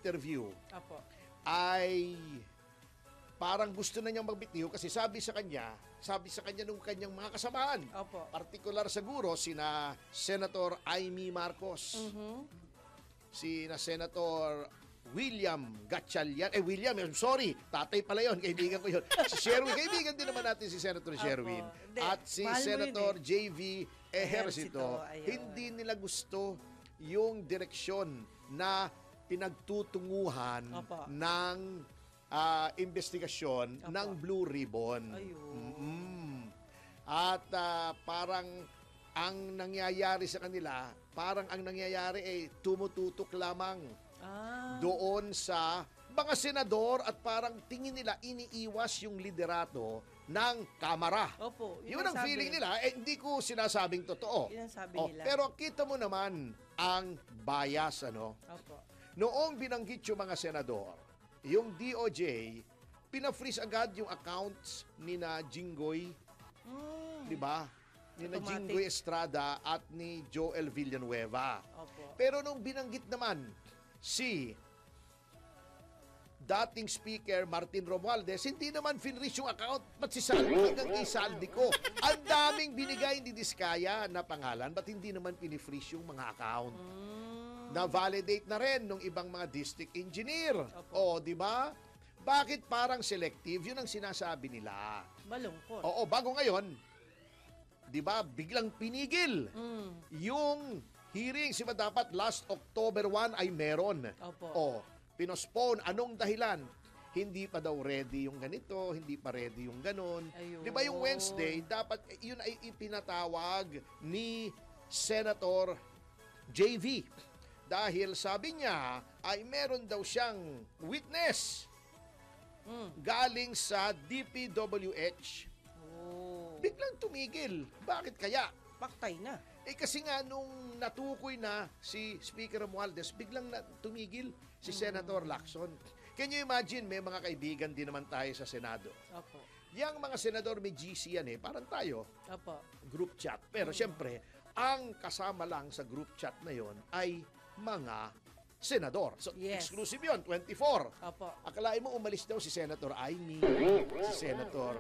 interview Opo. ay parang gusto na niyang magbitiw kasi sabi sa kanya nung kanyang mga kasamahan, Opo. partikular siguro sina Senator Amy Marcos, sina Senator William Gatchalian, tatay pala yun, kaibigan ko yun. Si Sherwin, kaibigan din naman natin si Senator Sherwin. Hindi, At si mahal mo Senator yun JV Ejercito, Ayun. hindi nila gusto yung direksyon na pinagtutunguhan Opo. ng investigasyon Opo. ng Blue Ribbon. Ayun. At parang ang nangyayari sa kanila, ay tumututok lamang doon sa mga senador at parang tingin nila iniiwas yung liderato ng Kamara. Opo. Yun ang feeling nila. Hindi ko sinasabing totoo. Yun ang sabi nila. Pero kita mo naman ang bias, ano? Opo. Noong binanggit yung mga senador, yung DOJ, pina-freeze agad yung accounts ni na Jinggoy, di ba? Ni na Automatic. Jinggoy Estrada at ni Joel Villanueva. Opo. Pero nung binanggit naman si dating Speaker Martin Romualdez, hindi naman finreeze yung account. Ba't si Saldi hanggang isaldi ko? Ang daming binigay ni Diskaya na pangalan, ba't hindi naman pinifreeze yung mga account? Na-validate na rin ng ibang mga district engineer. O, di ba? Bakit parang selective? Yun ang sinasabi nila. Malungkot. Oo, bago ngayon, di ba, biglang pinigil yung hearing. Di ba dapat last October 1 ay meron? Opo. O, pinospone. Anong dahilan? Hindi pa daw ready yung ganito, hindi pa ready yung ganon. Ayun. Di ba yung Wednesday, dapat yun ay ipinatawag ni Senator JV. Dahil sabi niya ay meron daw siyang witness galing sa DPWH. Biglang tumigil. Bakit kaya? Paktay na. Kasi nga nung natukoy na si Speaker Romualdez, biglang tumigil si Senator Lacson. Can you imagine, may mga kaibigan din naman tayo sa Senado. Opo. Yang mga senador may GC yan parang tayo, Opo. group chat. Pero syempre, ang kasama lang sa group chat na yon ay mga senador. So, Yes. exclusive yun, 24. Opo. Akalain mo umalis daw si Senator Amy, si Senator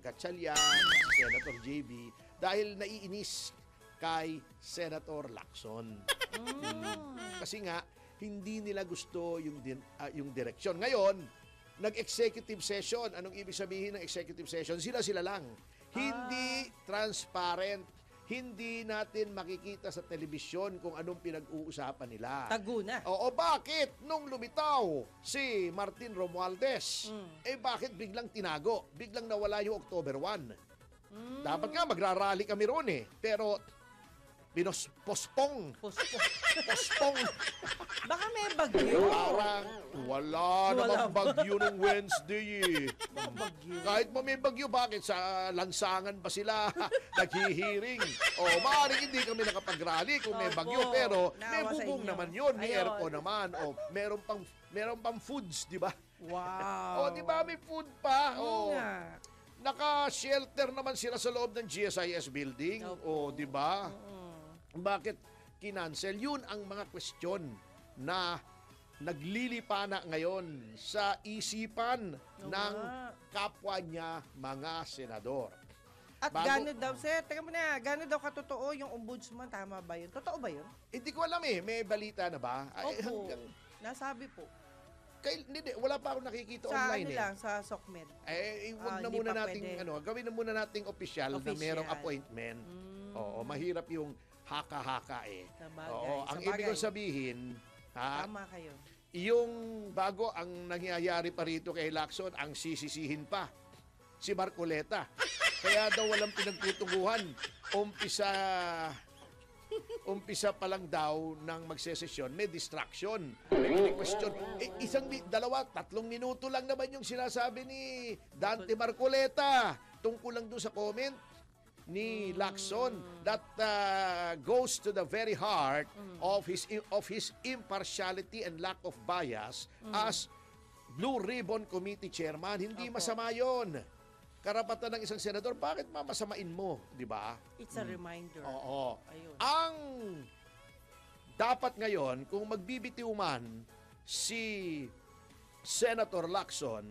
Gatchalian, si Senator JB, dahil naiinis kay Senator Lacson. Kasi nga, hindi nila gusto yung direksyon. Ngayon, nag-executive session. Anong ibig sabihin ng executive session? Sila lang. Hindi transparent. Hindi natin makikita sa telebisyon kung anong pinag-uusapan nila. Tago na. Oo, bakit? Nung lumitaw si Martin Romualdez, bakit biglang tinago? Biglang nawala yung October 1. Dapat nga magrarally kami roon Pero pospong. Pospong. Baka may bagyo. Parang wala namang bagyo nung Wednesday Kahit may bagyo, bakit? Sa lansangan pa sila naghihiring. Maaaring hindi kami nakapag-rally kung may bagyo, pero may bubong naman yun, may aircon naman. Meron pang foods, di ba? Wow. Di ba may food pa? Nga. Naka-shelter naman sila sa loob ng GSIS building. Di ba? Bakit kinancel? Yun ang mga question na naglilipana ngayon sa isipan ng kapwa niya mga senador. At gano'n daw, sir, teka muna, gano'n daw katotoo yung ombudsman, tama ba yun? Totoo ba yun? Hindi ko alam may balita na ba? Opo, nasabi po. Wala pa akong nakikita Sa online lang, sa SOCMED. Wag na muna nating, gawin na muna nating official na merong appointment. Mahirap yung haka-haka ang ibig kong sabihin, tama kayo. Yung bago ang nangyayari pa rito kay Lacson, ang sisisihin pa si Marcoleta. Kaya daw walang pinagtutunguhan. Umpisa pa lang daw ng magsesesyon, may distraction. May question. 1, 2, 3 minuto lang naman yung sinasabi ni Dante Marcoleta tungkol lang doon sa comment ni Lacson that goes to the very heart of his impartiality and lack of bias as Blue Ribbon Committee Chairman. Hindi masama yon. Karapatan ng isang senador, bakit mamasamain mo, di ba? It's a reminder. Oo. Ayun. Ang dapat ngayon, kung magbibitiw man si Senator Lacson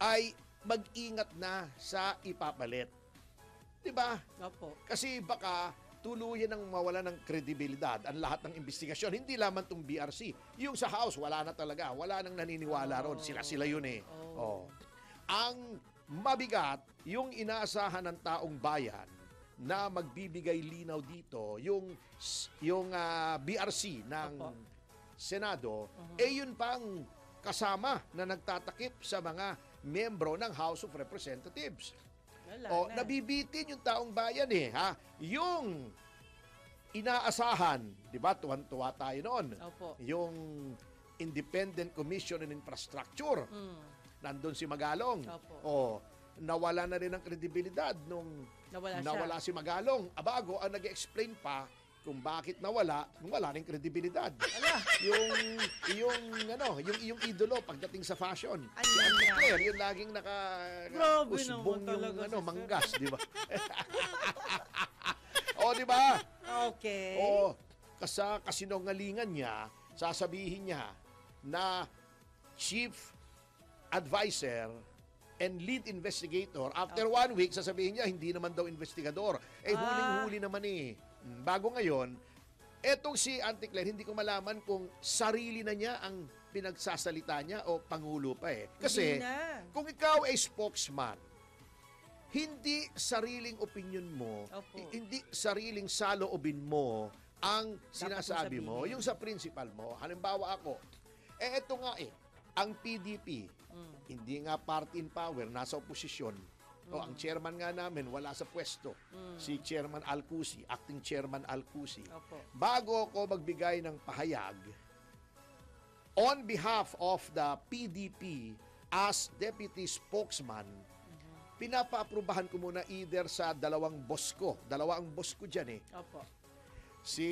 ay mag-ingat na sa ipapalit. 'Di ba? Opo. Kasi baka tuluyan ng mawala ng kredibilidad ang lahat ng investigasyon. Hindi lamang tong BRC. Yung sa House, wala na talaga. Wala nang naniniwala ron. Sila yun eh. Oh. Ang mabigat, yung inaasahan ng taong bayan na magbibigay linaw dito, yung BRC ng Opo. Senado, yun pang kasama na nagtatakip sa mga membro ng House of Representatives. Wala na. Nabibitin yung taong bayan eh, ha? Yung inaasahan, di ba? Tuwan-tuwa tayo noon. Opo. Yung Independent Commission on Infrastructure. Nandun si Magalong. Opo. Nawala na rin ang kredibilidad nung nawala si Magalong. Abago, ang nag-explain pa kung bakit nawala, nung wala rin kredibilidad. yung idolo pagdating sa fashion. Ano Si Auntie Claire, yung laging Grabe usbong naman yung talaga si Sir. manggas, di ba? Di ba? Okay. Kasinungalingan niya, sasabihin niya na chief advisor and lead investigator. After 1 week, sasabihin niya, hindi naman daw investigador. Huling-huli naman eh. Bago ngayon, etong si Auntie Claire, hindi ko malaman kung sarili na niya ang pinagsasalita niya o pangulo pa eh. Kasi, Hindi na. kung ikaw ay spokesman, hindi sariling opinion mo, Opo. hindi sariling saloobin mo ang sinasabi mong mo, sabihin. yung sa principal mo. Halimbawa ako, eto nga ang PDP, hindi nga party in power, nasa oposisyon. Ang chairman nga namin wala sa pwesto. Si Chairman Alcusi, acting Chairman Alcusi. Opo. Bago ako magbigay ng pahayag, on behalf of the PDP as deputy spokesman, pinapa-aprubahan ko muna either sa dalawang boss ko. Dalawa ang boss ko dyan eh. Opo. Si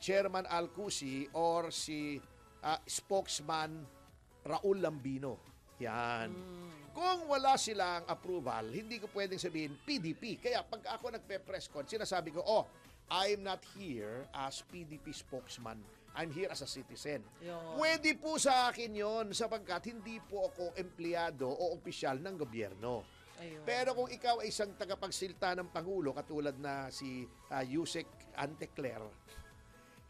Chairman Alcusi or si spokesman Raul Lambino. Yan. Kung wala silang approval, hindi ko pwedeng sabihin PDP. Kaya pag ako nagpe-press con, sinasabi ko, I'm not here as PDP spokesman. I'm here as a citizen. Yun. Pwede po sa akin yon sapagkat hindi po ako empleyado o opisyal ng gobyerno. Ayun. Pero kung ikaw ay isang tagapagsilta ng Pangulo, katulad na si Yusek Antecler,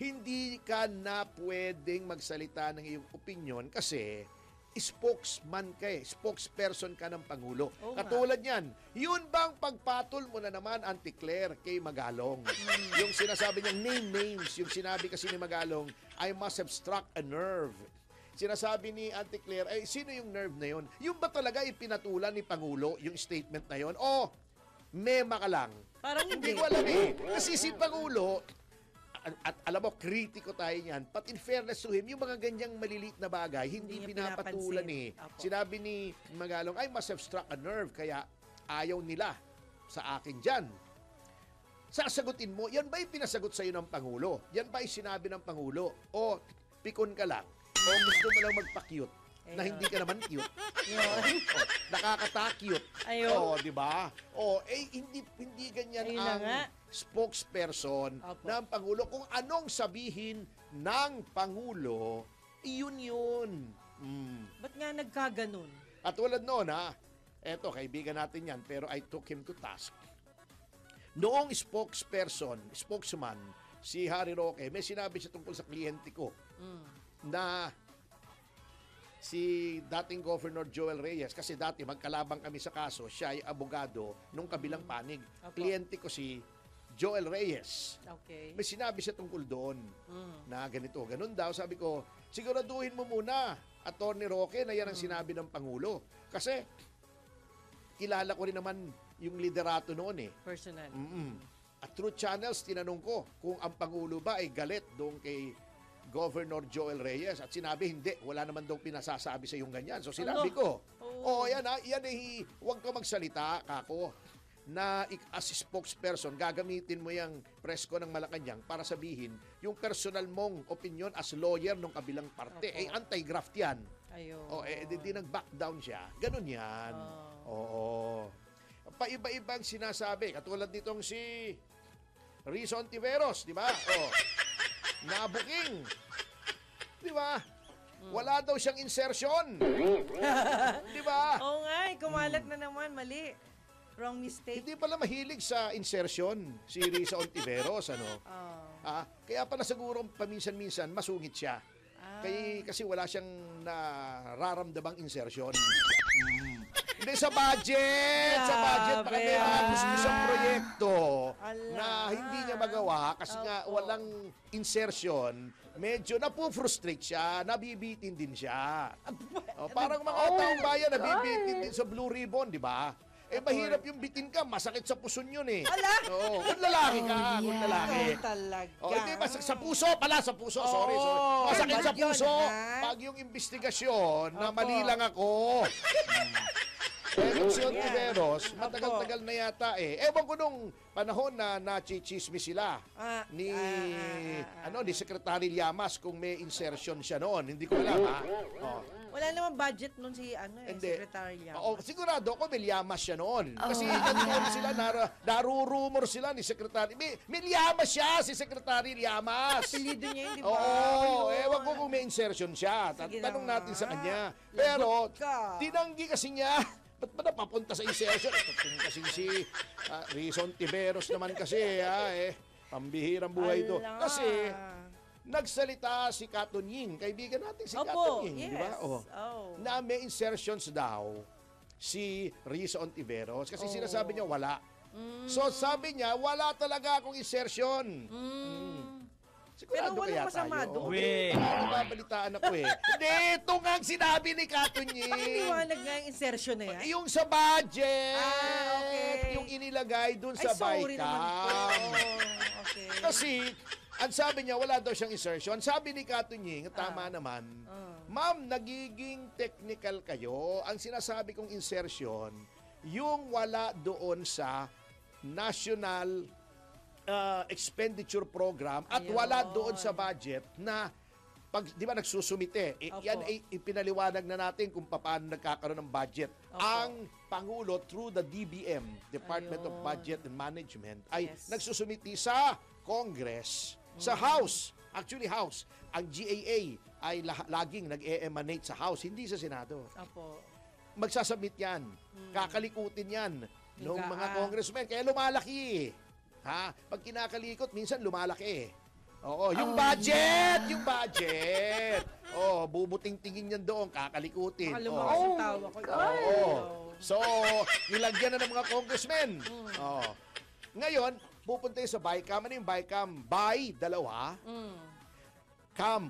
hindi ka na pwedeng magsalita ng iyong opinion kasi spokesman ka spokesperson ka ng Pangulo. Oo Katulad niyan, yun bang pagpatol mo na naman, Auntie Claire, kay Magalong? Yung sinasabi niyang name names, yung sinabi kasi ni Magalong, I must have struck a nerve. Sinasabi ni Auntie Claire, sino yung nerve na yun? Yung ba talaga ipinatulan ni Pangulo yung statement na yun? O, mema ka lang? Parang Hindi hindi. ko alam eh. Kasi si Pangulo, at alam mo, kritiko tayo niyan. But in fairness to him, yung mga ganyang maliliit na bagay, hindi niya pinapatulan pinapansin. eh. Apo. Sinabi ni Magalong, I must have struck a nerve, kaya ayaw nila sa akin dyan. Sasagutin mo, yan ba yung pinasagot sa'yo ng Pangulo? Yan ba yung sinabi ng Pangulo? O pikon ka lang? O gusto mo lang magpa-cute? Na hindi ka naman cute. Nakakata-cute. Ayun. Di ba? Hindi ganyan Ayun na ang nga. spokesperson Opo. ng Pangulo. Kung anong sabihin ng Pangulo, yun. Ba't nga nagkaganon? At tulad noon, eto, kaibigan natin yan, pero I took him to task. Noong spokesman, si Harry Roque, may sinabi siya tungkol sa kliyente ko na si dating Governor Joel Reyes, kasi dati magkalabang kami sa kaso, siya ay abogado nung kabilang panig. Opo. Kliyente ko si Joel Reyes. Okay. May sinabi siya tungkol doon na ganito, ganun daw. Sabi ko, siguraduhin mo muna, Attorney Roque, na yan ang sinabi ng Pangulo. Kasi kilala ko rin naman yung liderato noon eh. Personal. At through channels, tinanong ko kung ang Pangulo ba ay galit doon kay Governor Joel Reyes. At sinabi, hindi, wala naman daw pinasasabi sa yung ganyan. So sinabi ko, yan huwag ka magsalita, kako, na as spokesperson, gagamitin mo yung presko ng Malacanang para sabihin yung personal mong opinion as lawyer ng kabilang parte. Opo. Anti-graft yan. Ayun. Di nag-back down siya. Ganun yan. Oo. Pa-iba-ibang sinasabi. Katulad nitong si Rizon Tiveros, di ba? Nabuking. Di ba? wala daw siyang insertion. Di ba? Oo nga, kumalat na naman. Mali. Wrong mistake. Hindi pala mahilig sa insertion si Risa Ontiveros, ano? Kaya pala siguro paminsan-minsan masungit siya. Kasi wala siyang nararamdamang insertion. Hindi, sa budget. Sa budget. Baka may mga gusto siyang proyekto na hindi niya magawa kasi nga walang insertion. Medyo napufrustrate siya, nabibitin din siya. Parang mga taong bayan, nabibitin din sa Blue Ribbon, di ba? Mahirap yung bitin ka, masakit sa puson yun eh. Oo, kung lalaki ka, kung lalaki. Talaga. Hindi, sa puso pala, sa puso, sorry. Masakit sa puso. Pag yung investigasyon, na mali lang ako. Pero si Ontiveros, matagal-tagal na yata eh. Ewan ko nung panahon na nachichismis sila ni Secretary Llamas kung may insertion siya noon. Hindi ko alam, ha? Wala namang budget nun si Secretary Llamas. Sigurado ako may Llamas siya noon. Kasi nandoon sila, narurumor sila ni Secretary. May Llamas siya, si Secretary Llamas. Apelido niya yun, di ba? Oo, ewan ko kung may insertion siya. Tanong natin sa kanya. Pero, tinanggi kasi niya. Ba't ba napapunta sa insertion? Kasi si Risa Ontiveros naman kasi, pambihirang buhay ito. Kasi, nagsalita si Katon Ying, kaibigan natin si Katon Ying, di ba? Na may insertions daw si Risa Ontiveros kasi sinasabi niya wala. So sabi niya, wala talaga akong insertion. Pero walang masama doon. Nababalitaan ako eh. Hindi, ito nga ang sinabi ni Katon Ying. Pakiliwanag nga yung insertion na yan. Yung sa budget. Okay. Yung inilagay dun sa sorry BICAM. naman po. Okay. Kasi, ang sabi niya, wala daw siyang insertion. Sabi ni Katon Ying, tama naman, ma'am, nagiging technical kayo. Ang sinasabi kong insertion, yung wala doon sa National Expenditure Program at wala doon sa budget na di ba nagsusumite, yan ay ipinaliwanag na natin kung paano nagkakaroon ng budget. Ang Pangulo through the DBM, Department of Budget and Management, ay nagsusumiti sa Congress, sa House. Actually, House. Ang GAA ay laging nag-emanate sa House, hindi sa Senado. Magsasubmit yan. Kakalikutin yan ng mga congressmen. Kaya lumalaki. Pag kinakalikot, minsan lumalaki. Yung budget! Bubuting-tingin yan doon, kakalikutin. Lumakas ang tawa ko. So, nilagyan na ng mga congressmen. Ngayon, pupunta sa BICAM. Ano yung BICAM? By, dalawa. Cam.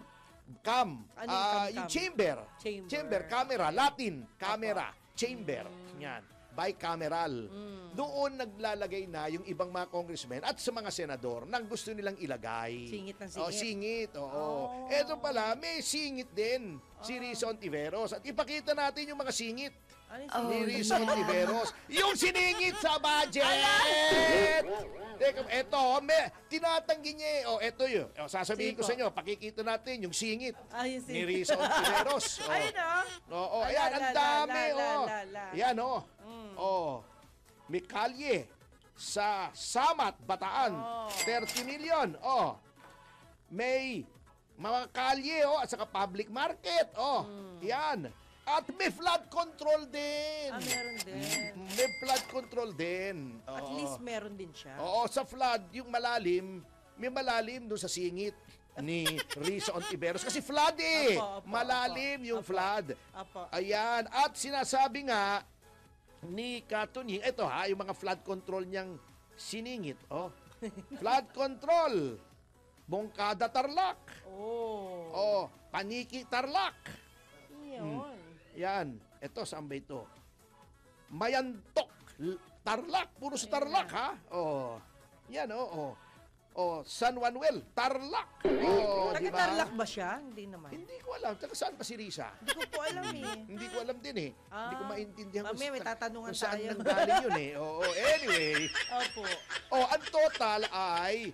Yung chamber. Chamber, camera, Latin, camera, chamber. Yan. Bicameral. Doon naglalagay na yung ibang mga congressmen at sa mga senador nang gusto nilang ilagay. Singit ng singit. Singit. Eto pala, may singit din si Risa Ontiveros. At ipakita natin yung mga singit ni Risa Ontiveros. Yung siningit sa budget! Teka, eto, tinatanggi niya eto yun. Sasabihin ko sa inyo, pakikita natin yung singit ni Risa Ontiveros. Ayan, ang dami. Ayan, may kalye sa Samat, Bataan, 30 million. May mga kalye, at saka public market. Yan. At may flood control din. Meron din. May flood control din. At least meron din siya. Sa flood, yung malalim, may malalim doon sa singit ni Risa Ontiveros. Kasi flood malalim yung flood. Ayan. At sinasabi nga ni Katon Ying, ito yung mga flood control niyang siningit. Flood control. Bongkada Tarlac. Paniki Tarlac. Yan. Ito, saan ba ito? Mayantok. Tarlac. Puro sa Tarlac, Yan, San Manuel. Tarlac. Diba? Taga-Tarlac ba siya? Hindi naman. Hindi ko alam. Taga saan pa si Risa? Hindi ko po alam Hindi ko alam din Hindi ko maintindihan Mamaya may tatanungan kung saan tayo. nanggaling yun Anyway. Ang total ay,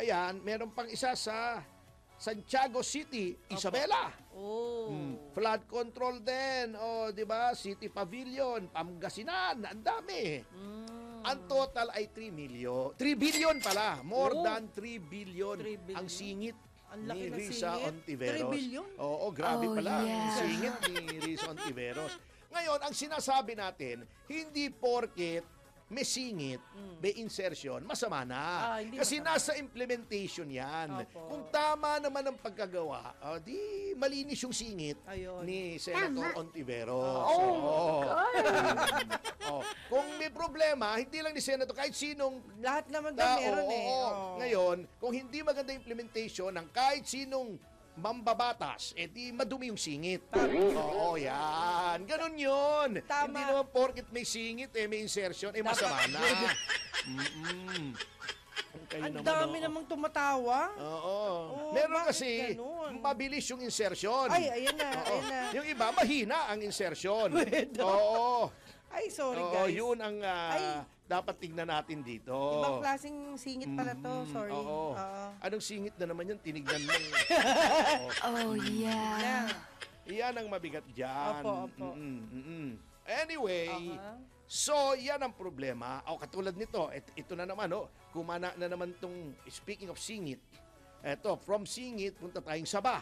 ayan, meron pang isa sa Santiago City, Isabela. Flood control din. Di ba? City Pavilion, Pangasinan, ang dami. Ang total ay 3 billion pala. More than 3 billion ang singit Ang laki ni ng Risa singit. Ontiveros. 3 billion? Oo, grabe Oh, pala ang yeah. singit ni Risa Ontiveros. Ngayon, ang sinasabi natin, hindi porket may singit, may insertion, masama na. Hindi Kasi masama. nasa implementation yan. Opo. Kung tama naman ang pagkagawa, di malinis yung singit Ayun. ni Senator Ontiveros. Oh, Oh. Kung may problema, hindi lang ni Senator, kahit sinong Lahat naman daw tao, meron eh. oo. Oo. Ngayon, kung hindi maganda implementation ng kahit sinong mambabatas, di madumi yung singit. Oo, yan. Ganun yun. Tama. Hindi naman porket may singit, may insertion, masama na. Kayo Ang naman, dami oo. namang tumatawa. Oo. Oo, Meron bakit kasi, ganun? mabilis yung insertion. Ay, ayan na, Oo. ayan na. Yung iba, mahina ang insertion. Oo. Ay, sorry Oo, guys. yun ang Ay. dapat tignan natin dito. Ibang klaseng singit pala to. Sorry. Oo. Oo. Anong singit na naman yan? Tinignan mo. Oh, yeah. Yan. Iyan ang mabigat dyan. Opo. Anyway, Aha. so yan ang problema. O katulad nito, ito na naman, kumana na naman tong, speaking of singit, eto, from singit, punta tayong Saba.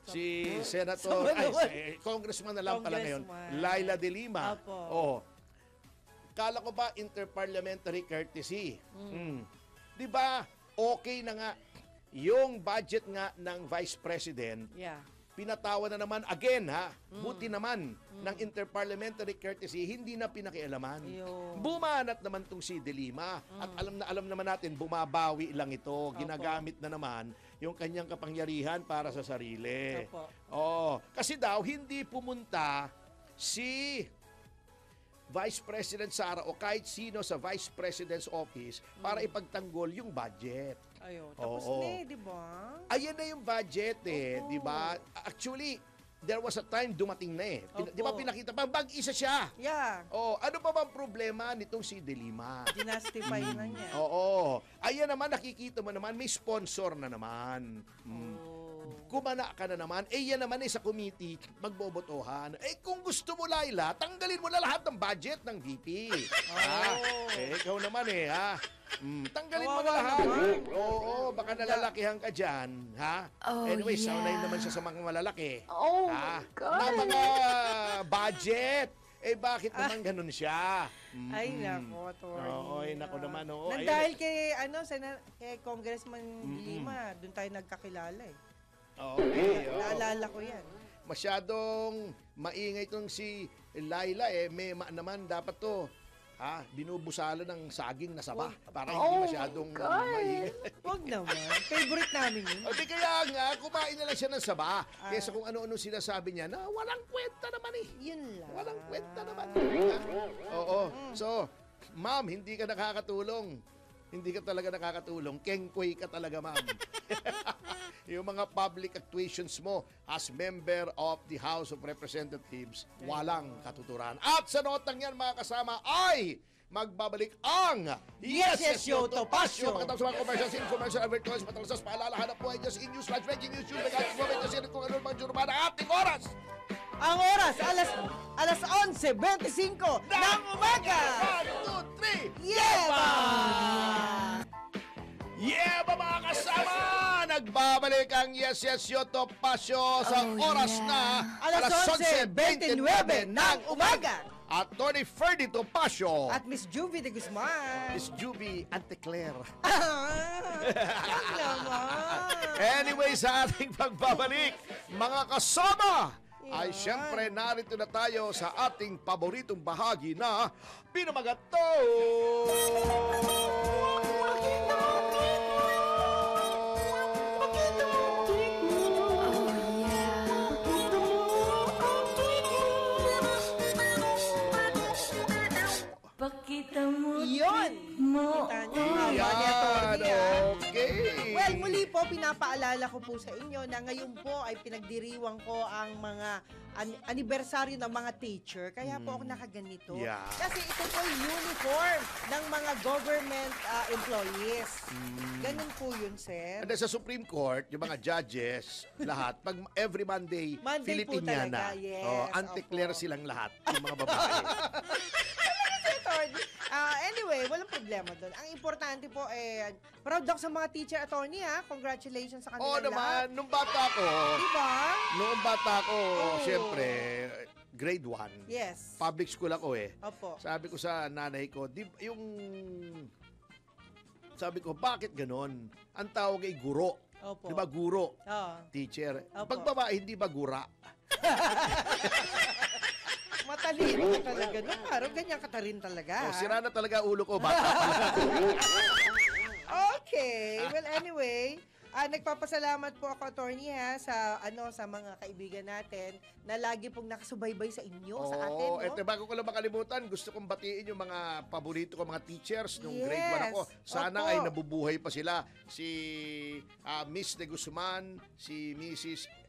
Si Senator, Saba naman. Congressman na lang pala ngayon, Congressman. Laila de Lima. Opo. Oh. Kala ko ba interparliamentary courtesy? Di ba, okay na nga yung budget nga ng Vice President, Yeah. pinatawa na naman again buti naman ng interparliamentary courtesy hindi na pinakialaman. Ayun. Bumanat naman tong si De Lima at alam naman natin bumabawi lang ito, ginagamit na naman yung kanyang kapangyarihan para sa sarili. Opo. Kasi daw hindi pumunta si Vice President Sara o kahit sino sa Vice President's office para ipagtanggol yung budget. Ayun. Tapos Oo. na di ba? Ayan na yung budget Opo. di ba? Actually, there was a time dumating na Opo. Di ba pinakita pa, mag-isa siya. Yeah. Ano pa bang problema nitong si De Lima? Ginastify na niya. Oo. Ayan naman, nakikita mo naman, may sponsor na naman. Oh. Kumana ka na naman, yan naman sa committee, magbobotohan. Kung gusto mo, Laila, tanggalin mo na lahat ng budget ng VP. Ikaw naman tanggalin mo na Kawawa lahat. naman. Oo, baka nalalakihan ka dyan, ha? Oh, Anyway, yeah. saunay naman siya sa mga malalaki. Oh, Ha? my God. Na mga budget. Bakit naman ganun siya? Ay, nako, Tori. Oo, nako naman, oo. Nang Ayun, dahil kay Congressman Lima, doon tayo nagkakilala eh. Okay, oo. Naalala ko yan. Masyadong maingay itong si Laila may naman dapat to binubusala ng saging na saba para hindi masyadong maingay. Huwag naman. Favorite namin yun. O di kaya nga, kumain na lang siya ng saba. Kesa kung ano-ano sinasabi niya na walang kwenta naman Yun lang. Walang kwenta naman. Oo. So, ma'am, hindi ka nakakatulong. Hindi ka talaga nakakatulong. Kengkoy ka talaga, ma'am. Yung mga public actuations mo as member of the House of Representatives, walang katuturan. At sa notang yan, mga kasama, ay magbabalik ang Yes, Yo, Topacio. Pagkatapos sa mga commercials, infomercial, advertisements, patalasas, paalalahan na po ay just in news, flash breaking news, news, nag-ating moment na sila kung ano mga jurumana ating oras. Ang oras, alas 11:25 ng umaga. 1, 2, 3. Yeba! Yeba, mga kasama! Nagbabalik ang Yes, Yes, Yo, Topacio sa Oh, oras yeah. na Alas 11:29 ng umaga. At Tony Ferdy Topacio. At Miss Juvie de Guzman. Miss Juby Anteclair. Wag naman. Anyway, sa ating pagbabalik, mga kasama, ay Yan. siyempre narito na tayo sa ating paboritong bahagi na Pinamagato! Oh, yeah. Pakita mo. Yun. Mo. Kita niyo, haba niya, Tony, Okay. Well, muli po, pinapaalala ko po sa inyo na ngayon po ay pinagdiriwang ko ang mga anibersaryo ng mga teacher. Kaya po ako nakaganito. Yeah. Kasi ito po yung uniform ng mga government employees. Ganun po yun, sir. And sa Supreme Court, yung mga judges, lahat, pag every Monday, Monday po Filipiniana. talaga, yes, Anteclair opo. silang lahat, yung mga babae. attorney. Anyway, walang problema doon. Ang importante po, proud ako sa mga teacher, attorney, ha? Congratulations sa kanila Oo naman, nung bata ko, siyempre, grade 1. Yes. Public school ako eh. Opo. Sabi ko sa nanay ko, sabi ko, bakit ganon? Ang tawag ay guro. Opo. Di ba guro? Oo. Teacher. Opo. Pag babae, hindi ba gura? Matalino ka talaga. No, parang ganyan ka rin talaga. Oh, sira na talaga ulo ko, bata pa lang. Okay. Well, anyway, nagpapasalamat po ako, attorney, ha, sa mga kaibigan natin na lagi pong nakasubaybay sa inyo, sa atin, no? Eto, bago ko lang makalimutan, gusto kong batiin yung mga paborito ko, mga teachers nung Yes. grade 1 ako. Sana Opo. ay nabubuhay pa sila. Si Miss de Guzman, si Mrs.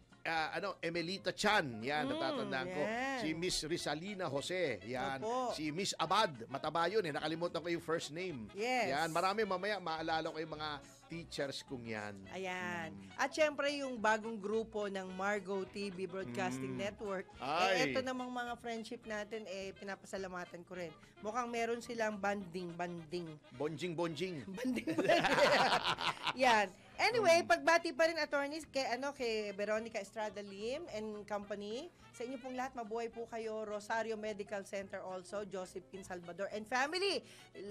Emelita Chan, yan, natatandaan ko. yan. Si Miss Rizalina Jose, yan. Opo. Si Miss Abad, mataba yun nakalimutan ko yung first name. Yes. Yan, marami mamaya, maalala ko yung mga teachers kong yan. Ayan. At syempre, yung bagong grupo ng Margo TV Broadcasting Network. Ay. Eto namang mga friendship natin, pinapasalamatan ko rin. Mukhang meron silang banding. Bonjing. Banding. Yan. Anyway, pagbati pa rin, attorneys, kay Veronica Estrada Lim and company. Sa inyo pong lahat, mabuhay po kayo. Rosario Medical Center also, Joseph Kin Salvador and family.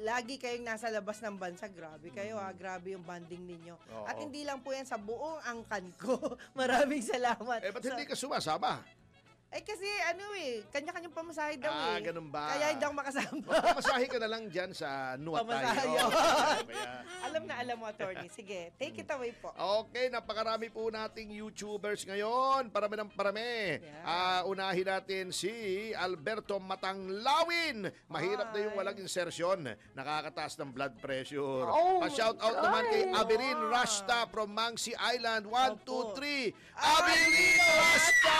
Lagi kayong nasa labas ng bansa. Grabe kayo, grabe yung banding ninyo. Oo. At hindi lang po yan sa buong angkan ko. Maraming salamat. Ba't hindi ka sumasama? Kasi kanya-kanyang pamasahe daw Ganun ba? Kaya hindi ako makasama. Pamasahe ka na lang dyan sa Nuat Pamasahe. tayo. Kaya, Alam mo, attorney. Sige, take it away po. okay, napakarami po nating YouTubers ngayon. Parami ng parami. Yeah. Unahin natin si Alberto Matanglawin. Mahirap na yung Hi. walang insertion. Nakakataas ng blood pressure. Oh, Pa-shout out naman kay Aberin Rasta from Mangsi Island. 1, 2, Opo. 3. Aberin Rasta!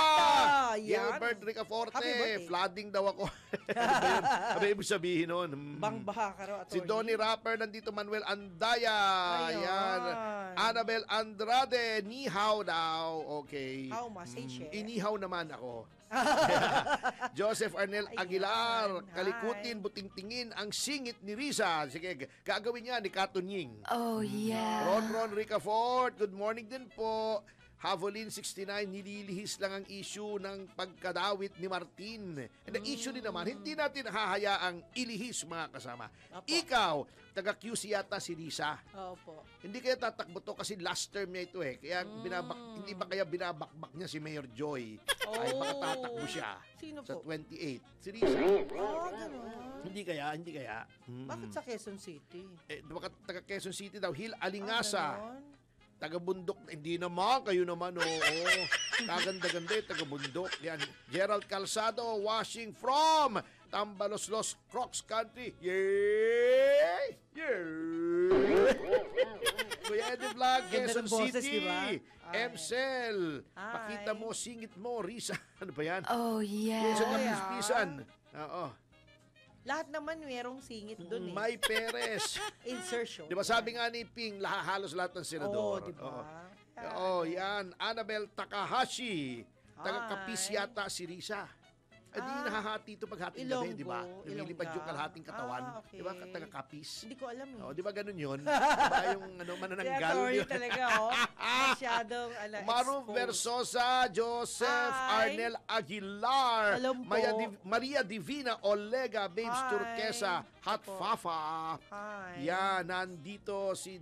Yan. Gilbert Ricaforte. Happy birthday. Flooding daw ako. Ano ba yun? Ano ibig sabihin nun? Bangbaha ka raw, Si attorney. Donnie Rapper, nandito Manuel Andaya. Ayan. Yan. Annabel Andrade, ni hao daw. Okay. How message, Inihaw naman ako. Joseph Arnel Ayan. Aguilar, Hi. kalikutin, butingtingin ang singit ni Risa. Sige, gagawin niya ni Katunying. Oh, yeah. Ron Ricafort, good morning din po. Havolin 69, nililihis lang ang issue ng pagkadawit ni Martin. And the issue din naman, hindi natin hahayaang ilihis mga kasama. Opo. Ikaw, taga-QC yata si Risa. Opo. Hindi kaya tatakbo to kasi last term niya ito eh. Kaya hindi ba kaya binabakbak niya si Mayor Joy? Ay baka tatakbo siya Sino sa po? 28. Si Risa. Ganun. Hindi kaya. Bakit sa Quezon City? Baka taga Quezon City daw, Hil Alingasa. Ganon? Taga-bundok, hindi naman, kayo naman, oo. Kaganda-ganda yung taga-bundok. Yan, Gerald Calzado, washing from Tambaloslos, Crocs Country. Yay! Yay! Kuya Eddie Vlog, Ganda Quezon ng boses, City. di ba? Ay. Emcel. Hi. Pakita mo, singit mo, Risa. Ano ba yan? Oh, Sa yeah. kapispisan. Oo. Lahat naman merong singit dun May Perez. Insertion. Di ba sabi nga ni Ping, halos lahat ng senador. Oo, di ba? Oo, yan. Annabel Takahashi. Taga-Kapis Hi. yata si Risa. Di nahahati ito paghating Ilonggo, gabi, di ba? Lumilipad Ilongga. yung kalahating katawan. Okay. Di ba? Taga-Kapis. Hindi ko alam Oh, di ba ganun yun? Di ba yung manananggal? Sorry Yun? talaga, Masyadong, Maru exposed. Versosa, Joseph Hi. Arnel Aguilar, Alam po. Maria Divina Olega, Babes Hi. Turquesa, Hot Opo. Fafa. Hi. Yan, nandito si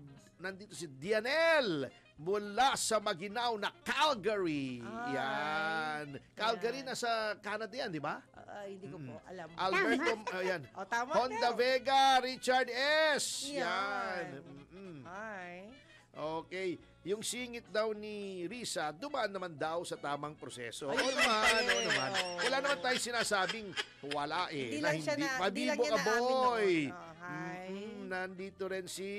Dianel mula sa maginaw na Calgary. Ay. Yan. Calgary Yan. nasa Canada yan, di ba? Hindi ko po alam. Alberto, ayan. O, tama Honda daw. Vega, Richard S. Yan. Yan. Hi. Okay. Yung singit daw ni Risa, dumaan naman daw sa tamang proseso. Ayun Oo naman naman, pala oo eh. naman. Oo. Wala naman tayong sinasabing wala eh. Hindi lang siya na, hindi lang Mabibo niya ka, naamin boy. noon. Hi. Nandito rin si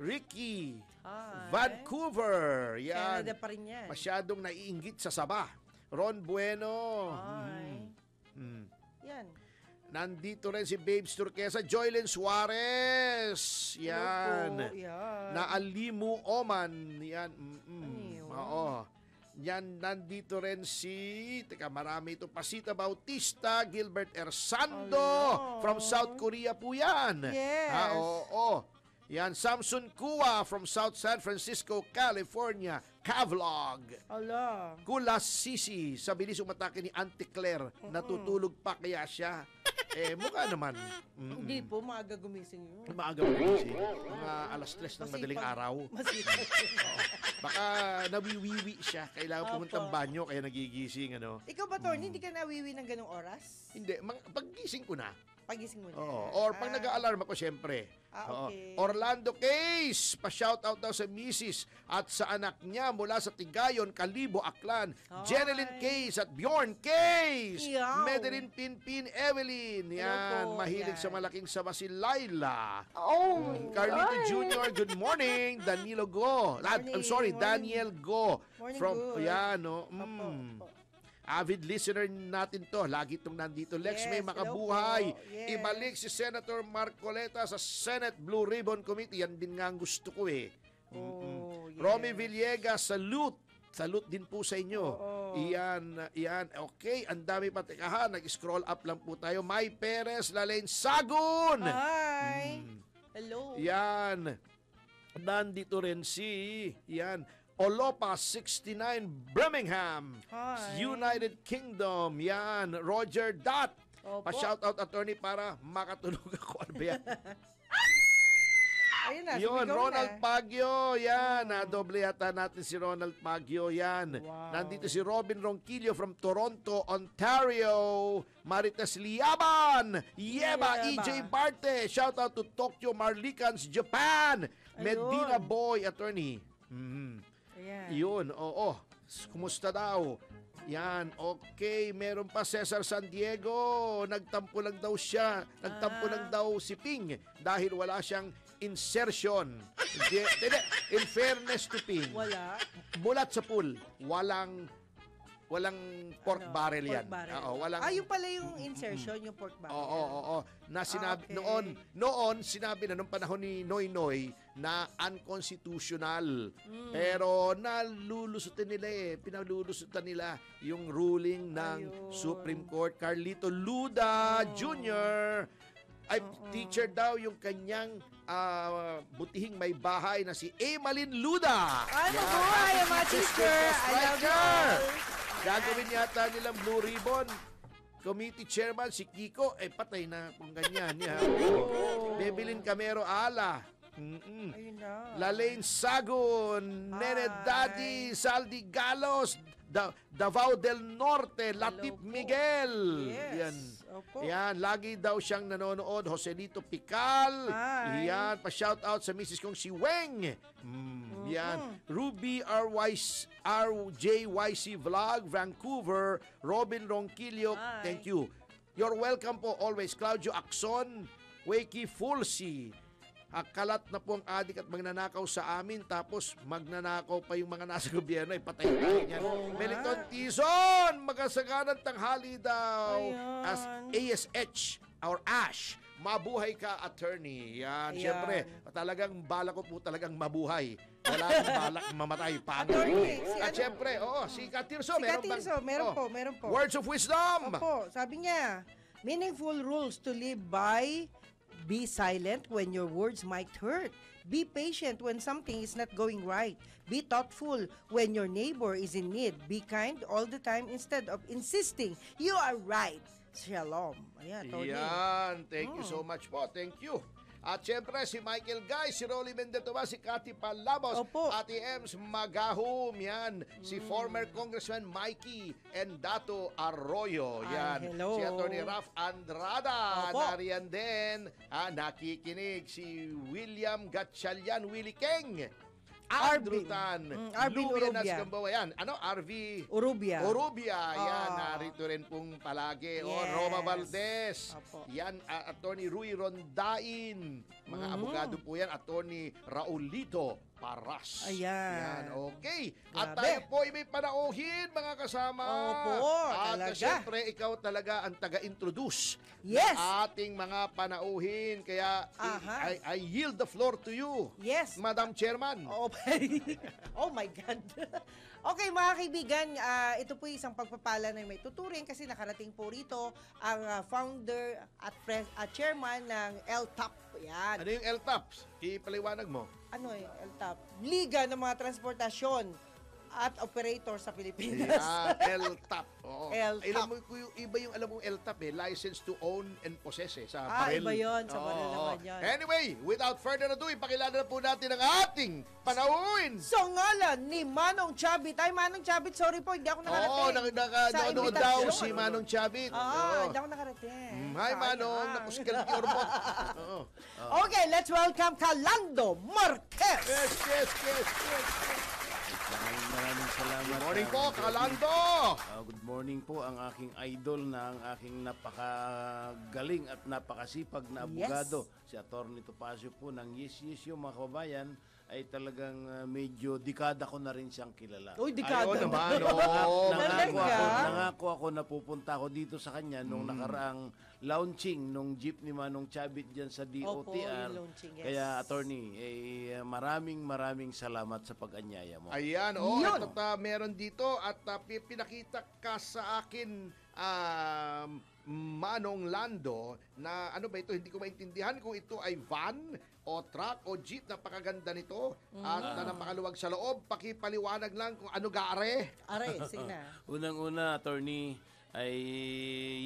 Ricky. Hi. Vancouver. Yan. Canada pa rin yan. Masyadong naiinggit sa Saba. Ron Bueno. Hi. Mm. Yan. Nandito rin si Babes Turquesa, Joylyn Suarez. Yan. Hello po. Yan. Na Alimu Oman. Yan. Ano yun? Oo. Yan, nandito rin marami ito, Pasita Bautista, Gilbert Ersando, from South Korea po yan. Yes. Oo. Yan, Samson Kua from South San Francisco, California, Kavlog. Ala. Kulas Sisi, sa bilis umatake ni Auntie Claire, natutulog pa kaya siya. Mukha naman. Hindi po, maaga gumising yun. Maaga mo kasi. Mga alas 3 ng madaling araw. Masipag. Baka nawiwiwi siya. Kailangan Opo. pumuntang banyo kaya nagigising. Ikaw ba, Torny, hindi ka nawiwi ng ganong oras? Hindi, paggising ko na. Pagising mo na. Or pag nag-a-alarm ako, syempre. Okay. Orlando Case, pa-shoutout daw sa misis at sa anak niya mula sa Tigayon, Kalibo, Aklan. Hi. Jeneline Case at Bjorn Case. Yaw. Madeline Pinpin Evelyn. Yan, Hello po. mahilig Yan. sa malaking sama si Laila. Oh, Carlito Jr., good morning. Danilo Go. I'm sorry, Morning. Daniel Go. Morning, From, good. yan, no. Opo. Avid listener natin to. Lagi itong nandito. Lex Yes, May hello Makabuhay. po. Yes. Ibalik si Senator Marcoleta sa Senate Blue Ribbon Committee. Yan din nga ang gusto ko eh. Oh, yes. Romy Villegas, salute. Salute din po sa inyo. Oo. Iyan. Okay, ang dami pa. Tekahan, nag-scroll up lang po tayo. May Perez, Lalaine Sagun. Hi. Hello. Yan. Nandito rin yan, Olopa 69 Birmingham, Hi. United Kingdom. Yan, Roger Dot. Opo. Pa-shoutout attorney para makatulog ako. Ano ba yan? Ayun na, Yun, sumigaw Ronald na. Pagyo. Yan, doble yata natin si Ronald Pagyo. Yan. Wow. Nandito si Robin Ronquillo from Toronto, Ontario. Marites Liaban. Yeba, Yeba. EJ Barte. Shoutout to Tokyo Marlikans, Japan. Medina Boy, attorney. Ayan. Yun, oo. Kumusta daw? Yan, okay. Meron pa Cesar San Diego. Nagtampo lang daw siya. Nagtampo lang daw si Ping dahil wala siyang insertion. Hindi, in fairness to Ping, Wala. bulat sa pool, walang pork barrel Pork yan. barrel. Oo, walang Yung pala yung insertion, yung pork barrel. Oo. Na sinabi Okay. noon sinabi na nung panahon ni Noy Noy na unconstitutional. Pero nalulusutan nila pinalulusutan nila yung ruling ng Ayun. Supreme Court. Carlito Luda Jr. ay teacher daw yung kanyang butihing may bahay na si Emalyn Luda. Ay, Yan. mabuhay ang mga teacher. I love you Striker. all. Gagawin yata nilang Blue Ribbon. Committee Chairman si Kiko, patay na kung ganyan. Bebilin Camero Ala. Ayun na. Lalaine Sagun, Nene Hi. Daddy, Saldi Galos, Davao del Norte, Latif po. Miguel. Yes. Yan. Opo. Yan, lagi daw siyang nanonood. Joselito Pical. Hi. Yan, pa-shoutout sa misis kong si Weng. Yan. Ruby RJYC Vlog, Vancouver. Robin Ronquillo, Hi. thank you. You're welcome po always. Claudio Axon, Wakey Fulsi. Kalat na po ang adik at magnanakaw sa amin, tapos magnanakaw pa yung mga nasa gobyerno, patay tayo niyan. Meliton Tizon, magasaganang tanghali daw. Ayan. As ASH, or ASH, mabuhay ka, attorney. Yan, Ayan. syempre, talagang bala ko po talagang mabuhay. Wala akong balak mamatay. Paano? Attorney, At syempre, si Katirso, Si Katirso, meron po. Words of wisdom. Opo, sabi niya, meaningful rules to live by. Be silent when your words might hurt. Be patient when something is not going right. Be thoughtful when your neighbor is in need. Be kind all the time instead of insisting you are right. Shalom. Ayan, Tony. Yan, thank you so much po. Thank you. At syempre, si Michael Guy, si Rolly Mendetova, si Cathy Palabos, Opo. Ate Ems Magahum, yan. Si former Congressman Mikey Endato Arroyo, yan. hello. Si Atty. Raf Andrada, Opo. nariyan din. Nakikinig si William Gatchalian, Willie Keng. Andrew Arvin. Tan, Arvin Louie Urubia. Nascambawa, yan. RV Urubia. yan, narito rin pong palagi. O, Yes. Roma Valdez. Opo. Yan, Attorney Rui Rondain. Mga abogado po yan. Attorney Raulito Paras. Ayan. Yan, okay. At Grabe. tayo po ay may panauhin, mga kasama. Opo, At talaga. syempre, ikaw talaga ang taga-introduce Yes. ng ating mga panauhin. Kaya, Aha. I yield the floor to you, Yes. Madam Chairman. Oh, oh my God. Okay, mga kaibigan, ito po isang pagpapala na may tuturing kasi nakarating po rito ang founder at chairman ng LTAP. Yan. Ano yung LTAPS? Ipaliwanag mo. Ano eh, LTAP? Liga ng mga Transportasyon at Operator sa Pilipinas. LTAP. Oo. LTAP. Alam mo, iba yung alam mong LTAP License to Own and Possess sa baril. Iba yun. Sa baril Oo. naman yan. Anyway, without further ado, ipakilala na po natin ang ating panauhin. So ngalan ni Manong Chabit. Ay, Manong Chabit, sorry po, hindi ako nakarating. Oo, nakanood daw imbitasyon. si Manong Chabit. Hindi ako nakarating. Hi, Sayang. Manong. Nakuskal ki Orbot. Oo. Okay, let's welcome Calando Marquez. Yes. Maraming salamat. Good morning po, Calando. Good morning po ang aking idol na ang aking napakagaling at napakasipag na abogado. Si Atty. Topacio po ng Yes yung mga kababayan ay talagang medyo dekada ko na rin siyang kilala. Uy, dekada. Ayaw naman. Oo. Nangako ako na pupunta ako dito sa kanya nung nakaraang launching nung jeep ni Manong Chabit dyan sa DOTR. Opo, yung launching, yes. Kaya attorney, maraming salamat sa pag-anyaya mo. Ayan, Yun. at meron dito at pinakita ka sa akin, Manong Lando, na ano ba ito, hindi ko maintindihan kung ito ay van o truck o jeep. Napakaganda nito at napakaluwag sa loob. Pakipaliwanag lang kung ano gaare. Are, sige na. Unang-una, attorney, ay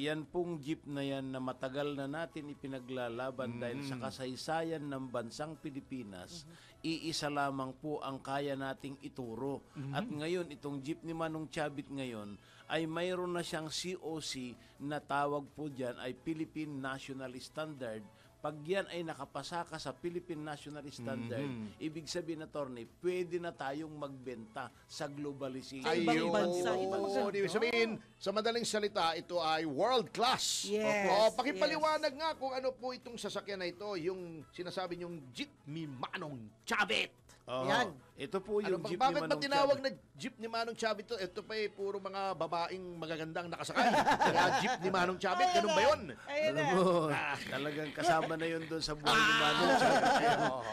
yan pong jeep na yan na matagal na natin ipinaglalaban dahil sa kasaysayan ng bansang Pilipinas, iisa lamang po ang kaya nating ituro. At ngayon, itong jeep ni Manong Chabit ngayon, ay mayroon na siyang COC na tawag po dyan ay Philippine National Standard. Pag yan ay nakapasa ka sa Philippine National Standard, ibig sabihin, attorney, pwede na tayong magbenta sa globalization. Sa ibang bansa. Ibig sabihin, sa madaling salita, ito ay world class. Yes, Pakipaliwanag nga kung ano po itong sasakyan na ito, yung sinasabi niyong jeep ni Manong Chabit. Oo. Yan. Ito po yung jeep Bakit ni ba Manong tinawag Chabit. na jeep ni Manong Chabit to? Ito pa puro mga babaeng magagandang nakasakay. Kaya jeep ni Manong Chabit, ganun ba yun? Ayun na. Alam mo, talagang kasama na yun doon sa buhay ni Manong Chabit.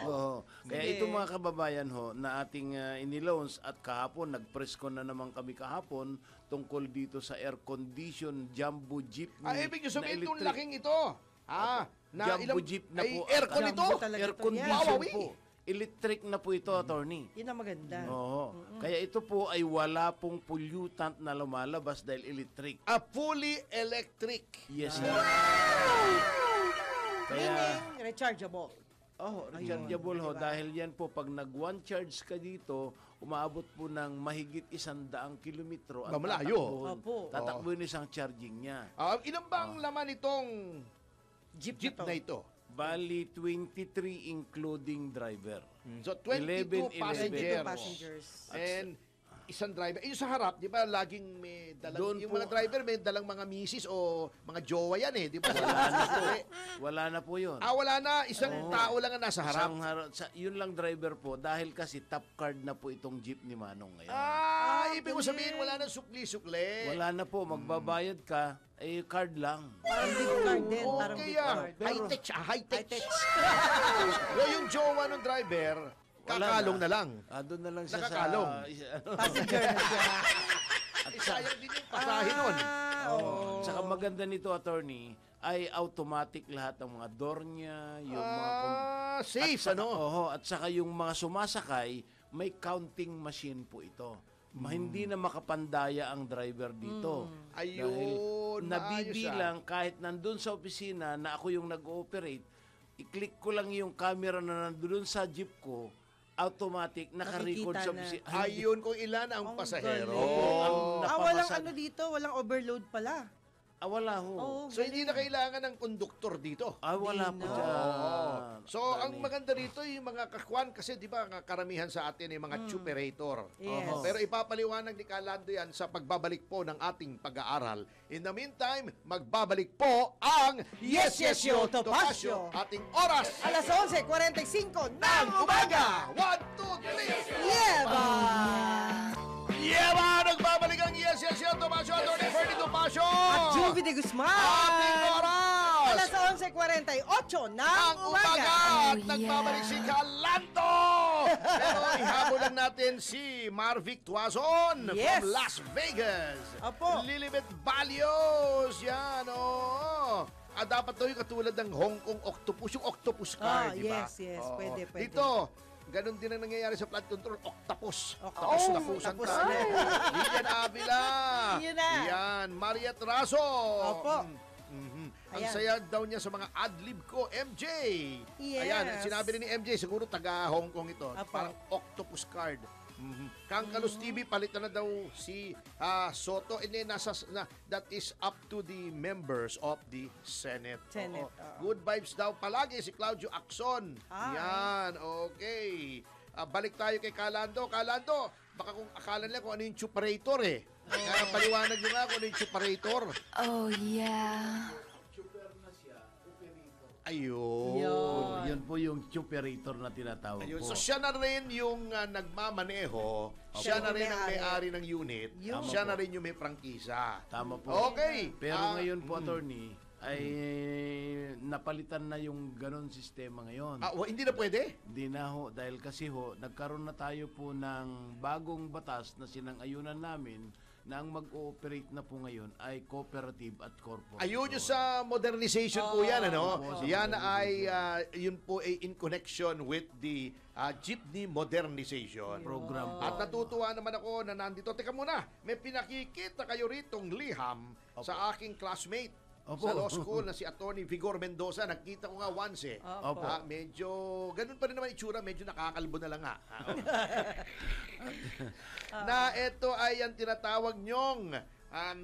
Oo. Kaya Sige. ito mga kababayan ho, na ating inilaunch at kahapon, nag-press ko na naman kami kahapon tungkol dito sa air-conditioned jumbo jeepney Ibig nyo sabihin na itong electric. laking ito. Jumbo jeep na po. Aircon ito? Jumbo talaga Air to. condition Wow, po. Electric na po ito, attorney. Yun ang maganda. Oo. Kaya ito po ay wala pong pollutant na lumalabas dahil electric. A fully electric. Yes. Meaning, rechargeable. Oh, rechargeable ho. Dahil yan po, pag nag-one charge ka dito, umaabot po ng mahigit 100 kilometro. Ba, malayo. Opo. Tatakbuhin isang charging niya. Ilan ba ang laman itong Jeep, jeep na ito? Bali, 23 including driver. So, 22 11. passengers. And isang driver. Yung sa harap, di ba, laging may dalang, Doon yung po- mga driver may dalang mga misis o mga jowa yan di ba? Wala na po yun. Wala na. Isang tao lang ang nasa harap. Yun lang driver po. Dahil kasi top card na po itong jeep ni Manong ngayon. Ibig mo sabihin, wala na sukli-sukli. Wala na po. Magbabayad ka, card lang. Parang gift card din. Parang Okay gift yan. card. High-tech siya, high-tech. High-tech. Yung jowa ng driver, kakalong na lang. Doon na lang siya Nakakalong. Passenger na siya. Sayang din yung pasahin nun. Oo. Saka maganda nito, attorney, ay automatic lahat ng mga door niya, yung mga... Safe, at saka, ano? at saka yung mga sumasakay, may counting machine po ito. Hindi na makapandaya ang driver dito. Ayun, Dahil nabibilang kahit nandun sa opisina na ako yung nag-ooperate, i-click ko lang yung camera na nandun sa jeep ko, automatic, naka-record Nakikita sa na. opisina. Ayun kung ilan ang Ang pasahero. galing. ang Walang napamasad- ano dito, walang overload pala. Wala ho. Oo, So, hindi na kailangan ng konduktor dito. Wala po Di na. dyan. So, ang maganda dito yung mga kakwan kasi di ba karamihan sa atin ay mga chuperator. Yes. Pero ipapaliwanag ni Calando yan sa pagbabalik po ng ating pag-aaral. In the meantime, magbabalik po ang Yes, Yes, Yo, Topacio. Ating oras Alas 11:45 ng umaga. 1, 2, 3. Yeah, ba? Yeah, nagbabalik ang Yes, Yes, Yo, Topacio. Atty. Ferdy Topacio. At Juvie de Guzman. Ating oras. Alas 11:48 ng Ang umaga. umaga. At Oh, nagbabalik yeah. si Calando. Pero ihabol lang natin si Marvic Tuazon Yes. from Las Vegas. Opo. Lilibet Balios. Yan, oo. Dapat daw yung katulad ng Hong Kong Octopus, yung Octopus card, di ba? Yes, Oo. pwede. Dito, ganun din ang nangyayari sa flood control, Octopus. Octopus. Tapusan Octopus. tayo. Lilian Avila. Yun na. Yan, Mariat Raso. Opo. Ang Ayan. saya daw niya sa mga adlib ko, MJ. Yes. Ayan, sinabi rin ni MJ, siguro taga Hong Kong ito. Opo. Parang octopus card. Kang Kalus TV, palitan na daw si Soto. And then, that is up to the members of the Senate. Senate, Oo. oo. Good vibes daw palagi si Claudio Acson. Hi. Yan, okay. Balik tayo kay Kalando. Kalando, baka kung akala nila kung ano yung chuparator eh. Paliwanag nyo nga kung ano yung chuparator. Oh, yeah. Ayun. Yun. Yun po yung operator na tinatawag Ayun. po. So siya na rin yung nagmamaneho, siya na rin ang may-ari ng unit, Yun. siya na rin yung may prangkisa. Tama po. Okay. Pero ngayon po, attorney, ay napalitan na yung ganon sistema ngayon. Hindi na pwede? Hindi na ho, dahil kasi ho, nagkaroon na tayo po ng bagong batas na sinang-ayunan namin na ang mag-ooperate na po ngayon ay cooperative at corporate. Ayun yung sa modernization po yan, ano? Opo, sa Yan ay, yun po ay in connection with the jeepney modernization. Program po. At natutuwa naman ako na nandito. Teka muna, may pinakikita kayo ritong liham sa aking classmate. Opo. Sa law school na si Attorney Vigor Mendoza. Nakita ko nga once eh. Opo. Medyo, ganun pa rin naman itsura, medyo nakakalbo na lang nga. Na ito ay ang tinatawag nyong,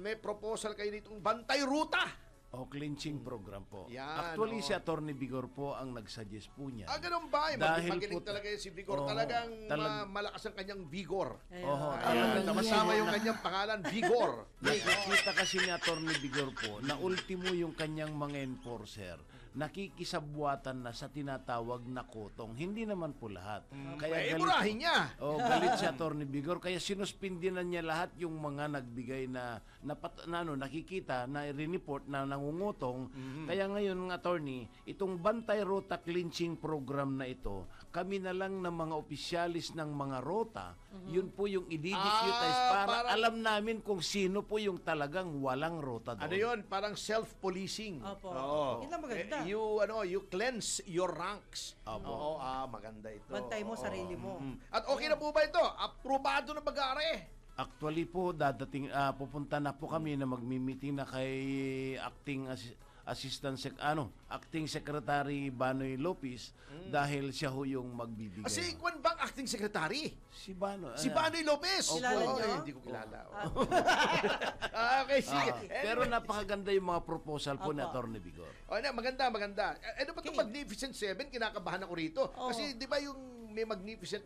may proposal kayo ditong bantay ruta. O cleansing program po. Yan, Actually, oo. si Attorney Vigor po ang nagsuggest po niya. Ganun ba? Dahil Magaling po- talaga si Vigor. Oo, Talagang talag- malakas ang kanyang vigor. Oho, Ayan, talagang Masama yung kanyang pangalan, Vigor. nakikita kasi ni Attorney Vigor po na ultimo yung kanyang mga enforcer nakikisabwatan na sa tinatawag na kotong. Hindi naman po lahat. Kaya Murahin niya. galit si Attorney Vigor. Kaya sinuspindinan niya lahat yung mga nagbigay na nakikita, na report na nangungutong. Kaya ngayon, ng attorney, itong Bantay Rota Cleansing Program na ito, kami na lang ng mga opisyalis ng mga rota, yun po yung i-digitize para parang- alam namin kung sino po yung talagang walang rota doon. Ano yun? Parang self-policing. Opo. Oo. Yun ang maganda. You cleanse your ranks. Opo. Oo, maganda ito. Bantay mo Oo. sarili mo. At okay na po ba ito? Aprobado na pag-aari? Actually po, pupunta na po kami na magmi-meeting na kay Acting Secretary Banoy Lopez dahil siya ho yung magbibigay. Si Kwan bang acting secretary? Si Bano. Si Banoy Lopez. Kilala Oo, niyo? hindi ko kilala. Okay, sige. Pero napakaganda yung mga proposal po ni Opo. Attorney Vigor. Maganda. Ano ba itong Magnificent 7? Kinakabahan ako rito. Oo. Kasi di ba yung may Magnificent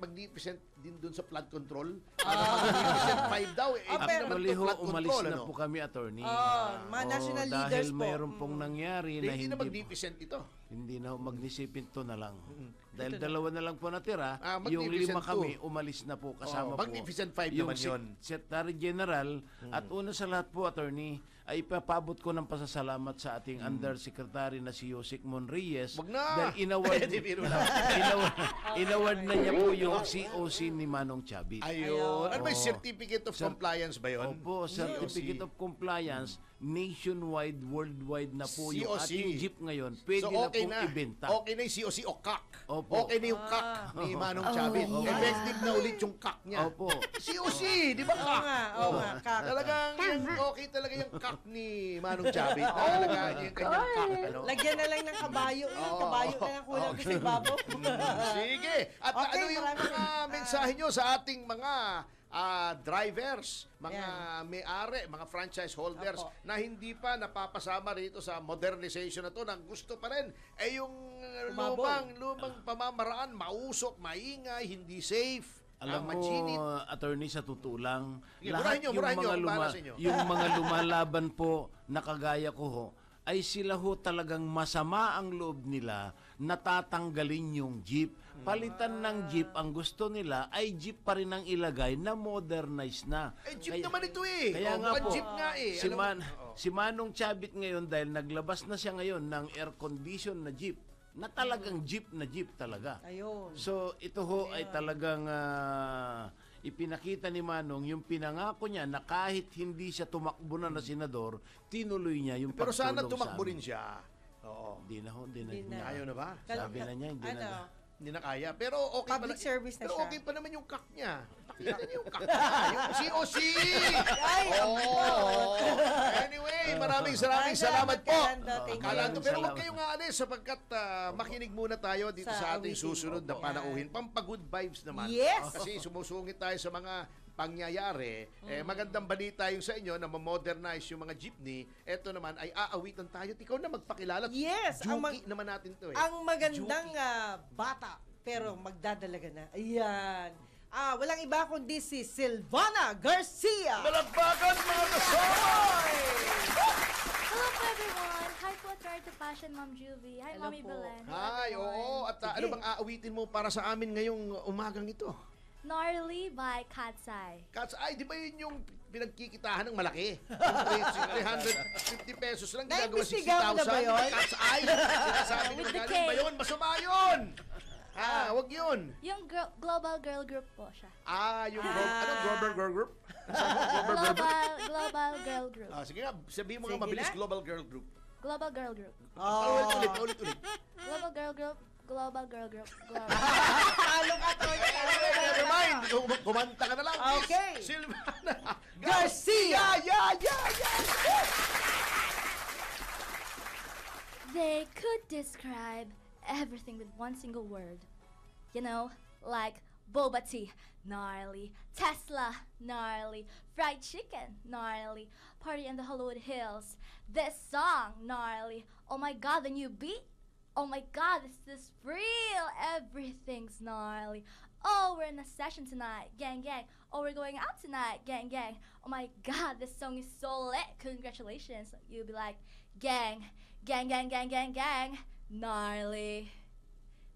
din dun sa flood control? Magnificent 5 daw. Hindi naman Actually ito ho, flood umalis control. na ano? po kami, Attorney. Mga national dahil leaders po. mayroon pong nangyari na Hindi na hindi Magnificent ito. Hindi na ho, magnisipin to na lang. Dahil dalawa na lang po natira, yung Magnificent 5 kami, 2. umalis na po kasama po. Magnificent 5 Yung naman yun. Secretary General at una sa lahat po, attorney, ay ipapabot ko ng pasasalamat sa ating Undersecretary na si Yosek Monreyes. Wag na! Dahil inaward, Di, biro lang. inaward na niya po yung COC ni Manong Chavit. Ayun. Ano ba yung Oo. Certificate of Compliance ba yun? Opo, Certificate of Compliance, nationwide, worldwide na po yung COC. ating jeep ngayon. Pwede So, na pong ibenta. Okay na yung COC o CAC. Opo. Okay na yung CAC ni Manong Chavit. yeah. Effective na ulit yung CAC niya. Opo. COC, di ba Oo CAC? nga, oo nga. Kak. Talagang okay talaga yung CAC ni Manong Chavit. Talaga yung kanyang CAC. Ano? Lagyan na lang ng kabayo. Kabayo na lang kulang kasi babo. Sige. At Okay, ano yung maraming mga mensahe nyo sa ating mga drivers, mga may-ari, mga franchise holders Opo. na hindi pa napapasama rito sa modernization na to, nang gusto pa rin yung Umabol. lumang pamamaraan, mausok, maingay, hindi safe, Alam mo, machinit. attorney, sa totoo lang, Sige, lahat burahin nyo, bahala sa inyo. yung mga lumalaban po na kagaya ko ho, ay sila ho talagang masama ang loob nila, natatanggalin yung jeep. Palitan ng jeep, ang gusto nila ay jeep pa rin ang ilagay na modernized na. Jeep naman ito eh. Kaya nga po, Jeep nga eh. si Manong Chavit ngayon, dahil naglabas na siya ngayon ng air condition na jeep, na talagang jeep na jeep talaga. Ayun. So, ito ho ay talagang ipinakita ni Manong yung pinangako niya na kahit hindi siya tumakbo na senador, tinuloy niya yung Pero pagtulong sana tumakbo sa rin siya. Oo. Hindi na ho, hindi na. Hindi na. Ayaw na ba? Sabi na niya, hindi ano, na. Hindi na kaya. Pero okay Public pa na, service na pero siya. okay pa naman yung kak niya. Pakita niyo yung kak niya. Yung COC! Ay, Oo. Anyway, maraming salamat po. Kalando, thank you. Kalando. Pero huwag Salamat. kayong aalis sapagkat makinig muna tayo dito Sa sa ating awitin. susunod na Yan. panauhin. Pampagood vibes naman. Yes. Kasi sumusungit tayo sa mga pangyayari. Magandang balita yung sa inyo na ma-modernize yung mga jeepney. Ito naman ay aawitan tayo. Ikaw na magpakilala. Yes, ang Juki naman natin to eh. Ang magandang bata, pero magdadalaga na. Ayan. Walang iba kundi si Silvana Garcia. Malagpagan mga kasama! Hello po everyone! Hi po, Third to Passion, Ma'am Juvie. Hi, Hello Mommy po. Belen. Hi, oo. At ano bang aawitin mo para sa amin ngayong umagang ito? Gnarly by Katsai. Kats, ay, di ba yun yung pinagkikitahan ng malaki? Yung 350 pesos lang, ginagawa Naimbestigahan mo na 60,000. ba yun? Kats, ay! Sinasabi nyo With the magaling ba K. yun? Masama yun! Wag yun. Yung global girl group po siya. Yung anong Global Girl Group? Global Girl Group? Global girl group. Sige nga, sabihin mo nga Sige mabilis, na. Global Girl Group. Global girl group. Ulit. Global girl group. Global girl group. Global. Talo ka, Tony. Never mind, kumanta ka na lang. Miss Okay. Silvana Garcia. Yeah. They could describe everything with one single word. You know, like boba tea, gnarly, Tesla, gnarly, fried chicken, gnarly, party in the Hollywood Hills, this song, gnarly, oh my god, the new beat, oh my god, is this real, everything's gnarly. Oh, we're in a session tonight, gang, gang. Oh, we're going out tonight, gang, gang. Oh my god, this song is so lit. Congratulations. You'll be like, gang, gang, gang, gang, gang, gang. Gnarly,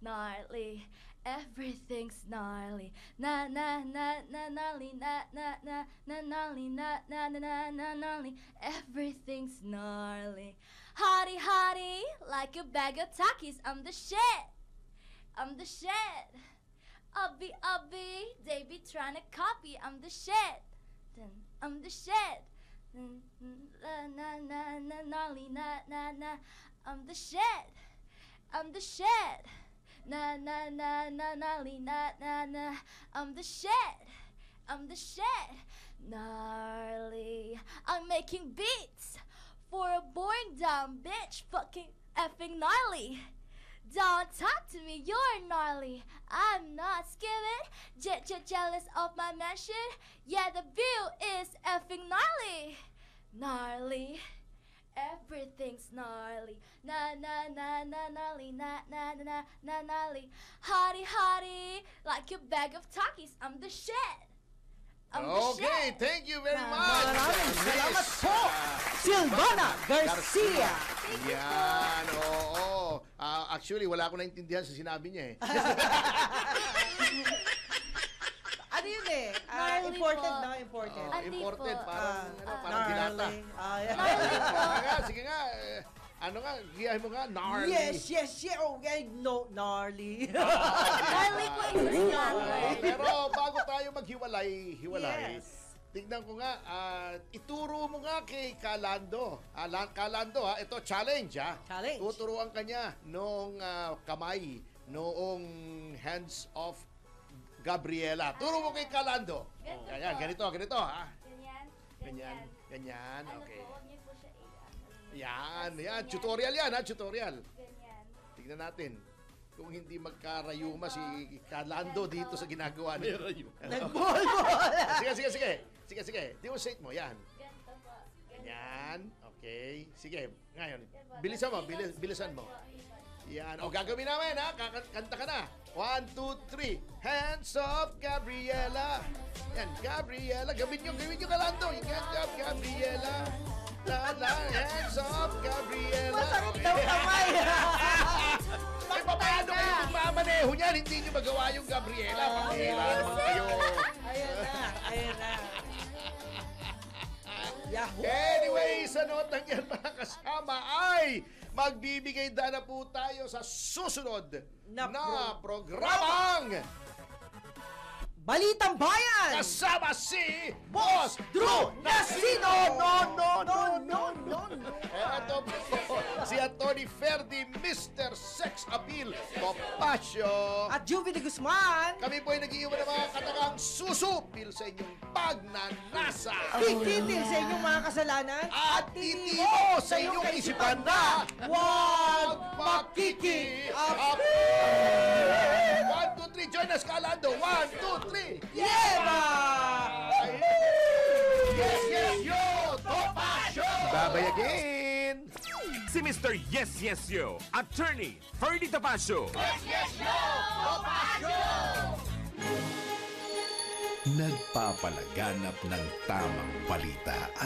gnarly. Everything's gnarly. Na na na na gnarly. Na na na na gnarly. Na na na na na gnarly. Everything's gnarly. Hottie, hottie, like a bag of Takis. I'm the shit. I'm the shit. Ubby, ubby, they be trying to copy. I'm the shit. Then I'm the shit. Na na na na gnarly. Na na na. I'm the shit. I'm the shit. Na na na na gnarly. Na na na. I'm the shit. I'm the shit. Gnarly. I'm making beats for a boring dumb bitch. Fucking effing gnarly. Don't talk to me, you're gnarly. I'm not scared. Jealous of my mansion. Yeah, the view is effing gnarly. Gnarly. Everything's gnarly. Na na na na gnarly. Na na na na na gnarly. Hottie, hottie, like a bag of Takis. I'm the shit. I'm the Okay, shit. thank you very much. Maraming salamat Miss, po, Silvana Garcia. Yan, oo. Actually, wala akong naintindihan sa sinabi niya eh. Ano yun eh? Gnarly Imported po. na, imported. Hindi Imported, po. parang dilata. Gnarly. Yeah. Sige nga. Ano nga, giyahin mo nga, gnarly. Yes. Oh, no, gnarly. Gnarly po is a slang word. Pero bago tayo maghiwalay, Yes. tignan ko nga, ituro mo nga kay Kalando. Kalando ito, challenge Challenge. Tuturuan ka niya noong kamay, noong hands of Gabriela. Turo mo kay Kalando. Ganito Ayan, po. ganito ha. Ganyan. Ganyan, Ano okay. po, huwag niyo po siya Yan, Ganyan. tutorial yan tutorial. Ganyan. Tignan natin kung hindi magkarayuma si Kalando dito sa ginagawa niya. Nagbol-bol. Sige. Demonstrate mo, yan. Ganito po. Yan, okay. Sige, ngayon, bilisan mo, bilisan mo. Yan, o gagawin namin kanta ka na. 1, 2, 3. Hands up, Gabriela. Yan, Gabriela. Gawin nyo Kalando. Yan, Gabriela. Hands up, Gabriela. Masakit daw kamay. Ay, paano kayo magmamaneho niyan? Hindi nyo magawa yung Gabriela. Pangila naman kayo. Ayan na. Yahoo! Anyway, sa notang yan mga kasama ay magbibigay dana po tayo sa susunod Na na programang Balitang Bayan! kasama si Boss Drew Nasino! No. Eto po, si Atty. Ferdy, Mr. Sex Appeal, Topacio. At Juvie de Guzman! Kami po ay nag-iwan ng mga katagang susupil sa inyong pagnanasa. Tikitil sa inyong mga kasalanan At titimo sa inyong isipan na huwag makikiap. 1, 2, 3, join us, Kalando. 1, 2, 3. Yeba! Yes, yo! Topacio! Babayagin! Si Mr. Yes, Yes, Yo, Attorney Ferdy Topacio. Nagpapalaganap ng tamang balita at